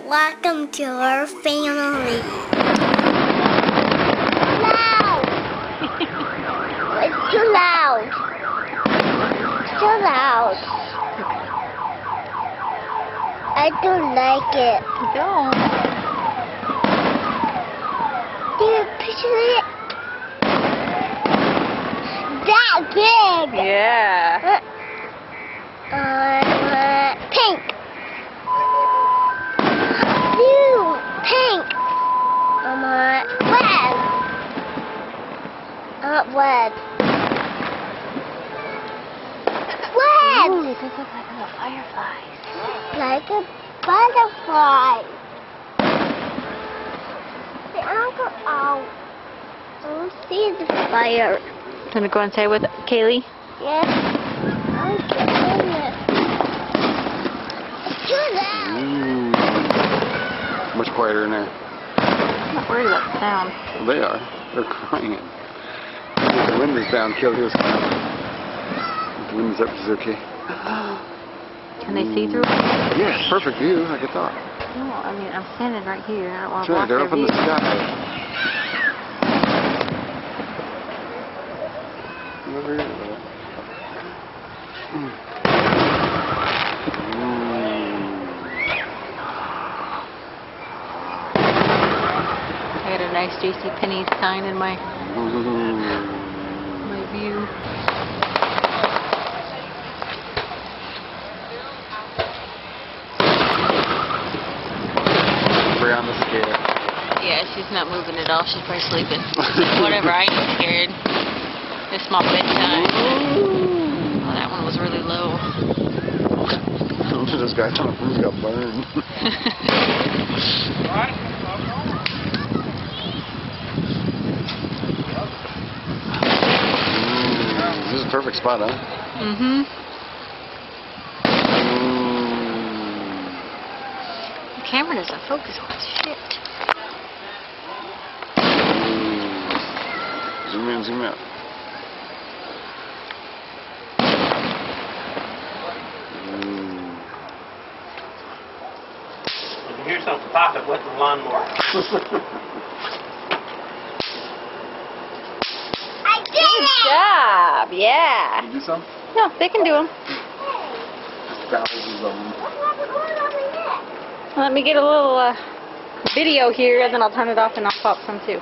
Welcome to our family. Loud! It's too loud. It's too loud. I don't like it. Don't. Do you picture it? That big. Yeah. Pink. Blue. Pink. Red. Red. Red. Ooh, those look like little fireflies. Like a butterfly. See, I'll go out. I don't see the fire. Gonna go and say with Kaylee? Yes. I'll get in it. It's too loud. Much quieter in there. I'm not worried about the sound. Well, they are. They're crying. The wind is down. Kelly was fine. The wind is up. She's okay. Can they see through it? Yeah, perfect view, like I thought. No, I mean, I'm standing right here. I don't want to That's right, block they're their up in the view. sky. Over here, brother. I got a nice JCPenney sign in my view. On the scale. Yeah, she's not moving at all. She's probably sleeping. Whatever, I ain't scared. It's my bedtime. Oh, that one was really low. This guy's on a roof got burned. This is a perfect spot, huh? Mm-hmm. The camera doesn't focus on shit. Zoom in, zoom out. If you hear something popping, wet the lawnmower. I did Good it! job, yeah. You do some? No, they can do them. Thousands of them. Let me get a little video here, and then I'll turn it off and I'll pop some too.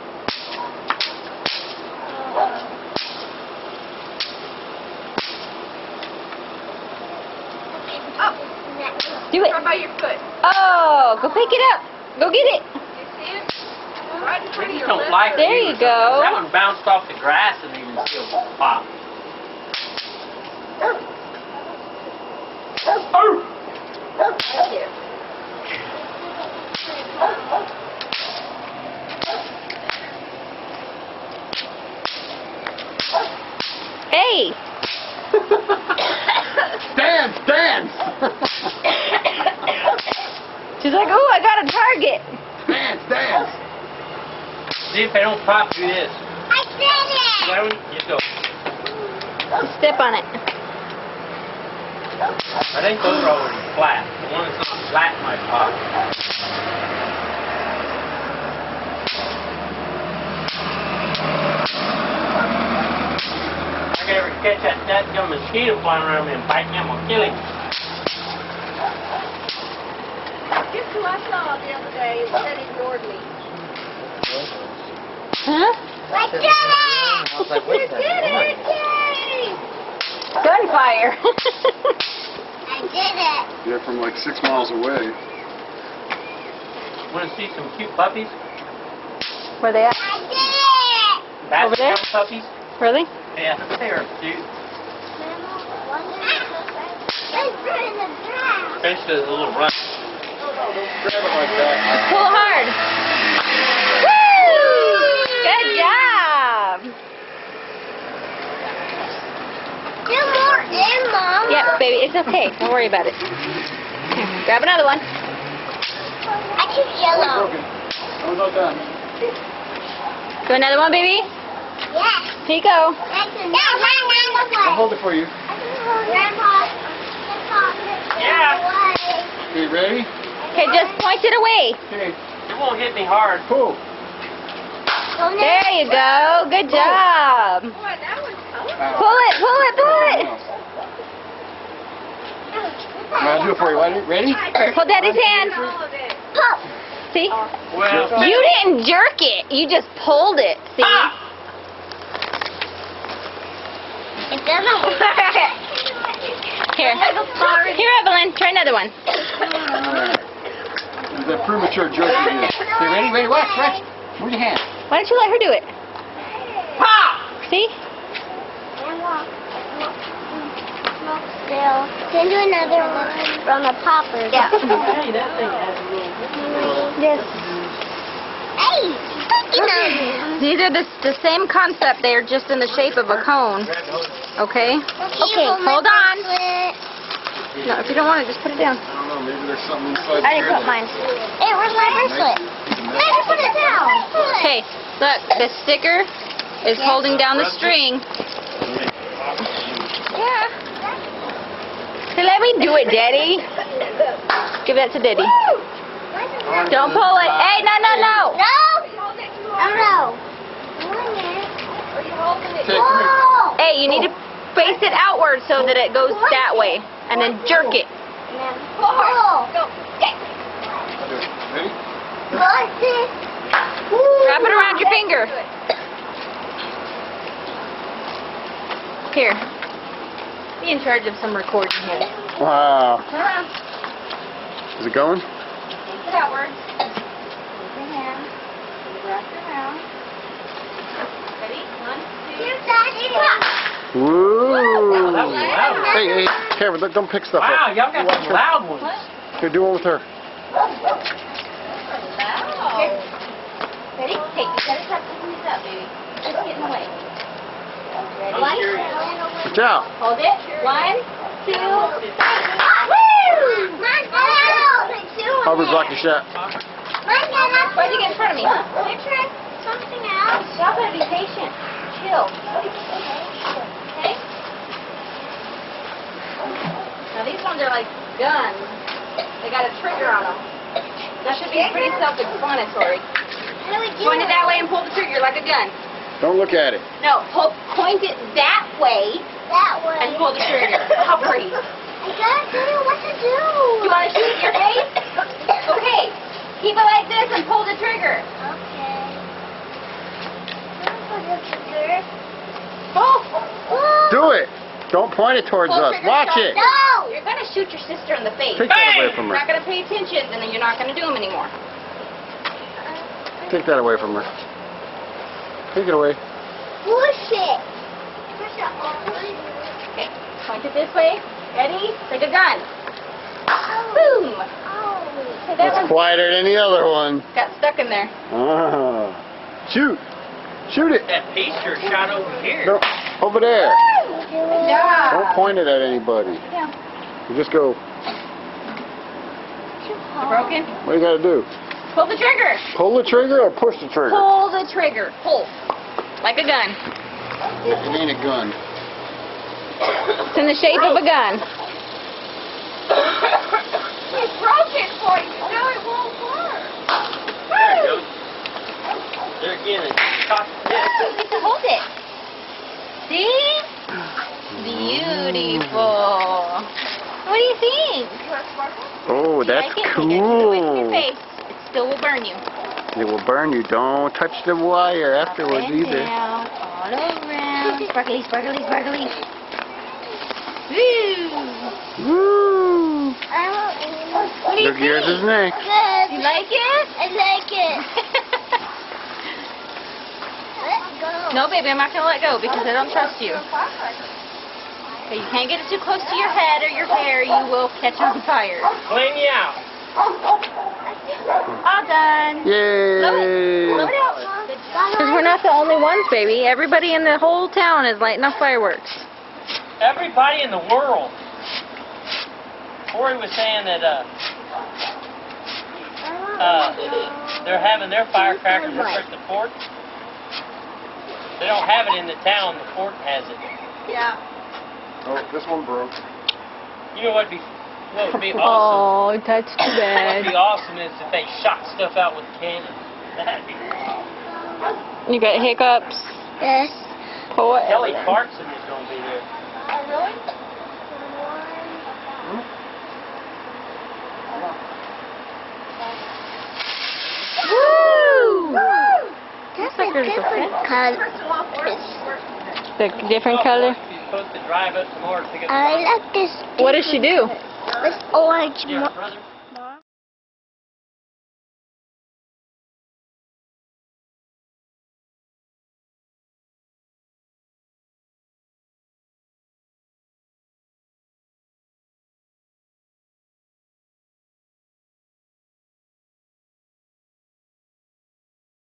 Do it. How about your foot? Oh, go pick it up. Go get it. You see it? Right in front They of just your don't lip. like it. There you go. That one bounced off the grass and even still popped. Hey. Dance, dance! She's like, oh, I got a target. Dance, dance! See if they don't pop, do this. I did it! Why don't you just go? Step on it. I think those are already flat. The one that's not flat might pop. If I can ever catch that dumb mosquito flying around me and biting him, I'll kill him. Guess who I saw the other day that ignored me? Huh? I did it! I was like, wait a minute. Gunfire. I did it! Yeah, from like 6 miles away. Want to see some cute puppies? Where they at? I did it! Basset Over there? hound puppies? Really? Yeah, they are cute. It's in the grass. Especially the little run. Grab it like that. Pull hard. Woo! Good job. There's more in, Mom. Yeah, baby, it's okay. Don't worry about it. Here, grab another one. I choose yellow. Broken. I was all done. Do another one, baby? Yes. Here you go. That's another I'll one. hold it for you. Grandpa. Yeah. Okay, ready? Okay, just point it away. Okay. It won't hit me hard. Pull. There you go. Good job. Boy, that was colorful. Pull it, pull it, pull it. I'll do it for you. Ready? Hold Daddy's hand. All of it. Pop. See? Well, You didn't jerk it. You just pulled it. See? It doesn't work. Here. Here, Evelyn. Try another one. The premature jerking is. Okay, ready? Watch. Move your hand. Why don't you let her do it? See? And walk. Smoke still. Then do another one from the popper. Yeah. hey, that thing has a little... This. Hey! These are the same concept. They are just in the shape of a cone. Okay? Okay, hold on. No, if you don't want it, just put it down. I don't know. Maybe there's something inside I didn't put mine. Hey, where's my bracelet? Maybe put it down. Okay, look. The sticker is holding down the string. Yeah. Hey, let me do it, Daddy. Give that to Daddy. Don't pull it. Hey, no. No! No! Okay, come here. Hey, you need to face it outward so that it goes that way. And then jerk it. Pull! Go. Ready? Wrap it around your finger. Here. Be in charge of some recording here. Wow. Turn around. Is it going? Face it outward. Use your hand. Wrap it around. Ready? 1, 2. Woo! that was loud. Hey, Karen, don't pick stuff Wow, up. y'all got some loud ones. Here, do one with her. Here. Ready? Hey, you gotta stop picking these up, baby. Just get in the way. Ready? I'm serious. Watch out. Hold it. 1, 2. Aubrey, block your shot. Why'd you get in front of me, huh? Something else. Y'all gotta be patient. Chill. Okay? Now these ones are like guns. They got a trigger on them. That should be pretty self-explanatory. Point it that way and pull the trigger like a gun. Don't look at it. No, point it that way That way. and pull the trigger. How pretty. I don't know what to do. You want to shoot in your face? Okay. Keep it like this and pull the trigger. Okay. Don't put the trigger. Oh! Do it. Don't point it towards us. Watch it. No! You're going to shoot your sister in the face. Take that away from You're not her. going to pay attention, then you're not going to do them anymore. Take that away from her. Take it away. Push it. Push it all. Okay. Point it this way. Ready? Like a gun. Oh. Boom! Oh. Okay, that It's one quieter than the other one. got stuck in there. Ah. Shoot. Shoot it. That piece sure shot over here. No, over there. Good job. Don't point it at anybody. Yeah. You just go, You broken? what do you got to do? Pull the trigger. Pull the trigger or push the trigger? Pull the trigger. Pull. Like a gun. It ain't a gun. It's in the shape of a gun. It's broken for you. No, it won't work. There it goes. There again, it caught the tip. You get to hold it. See? Beautiful. What do you think? Oh, You that's like it? You get to do it in your cool. face. It still will burn you. It will burn you. Don't touch the wire afterwards Up and either. down, all around. Sparkly, sparkly, sparkly. Woo! Woo! What do you Look, yours think? is next. Good. You like it? I like it. Let's go. No, baby, I'm not going to let go because I don't trust you. Okay, you can't get it too close to your head or your hair. You will catch on fire. Clean you out. All done. Yay! Blow it out. Because we're not the only ones, baby. Everybody in the whole town is lighting up fireworks. Everybody in the world. Corey was saying that they're having their firecrackers at the fort. They don't have it in the town. The fort has it. Yeah. Oh, this one broke. You know what'd be What would be awesome? Oh, that's too What would bad. be awesome is if they shot stuff out with cannons. That'd be You got hiccups? Yes. Poor Kelly Evelyn. Clarkson is going to be there. Oh, really? Woo! That's a Suckers are different color. The different color? She's supposed to drive up tomorrow to pick up I like this. What does she do? This orange. your brother.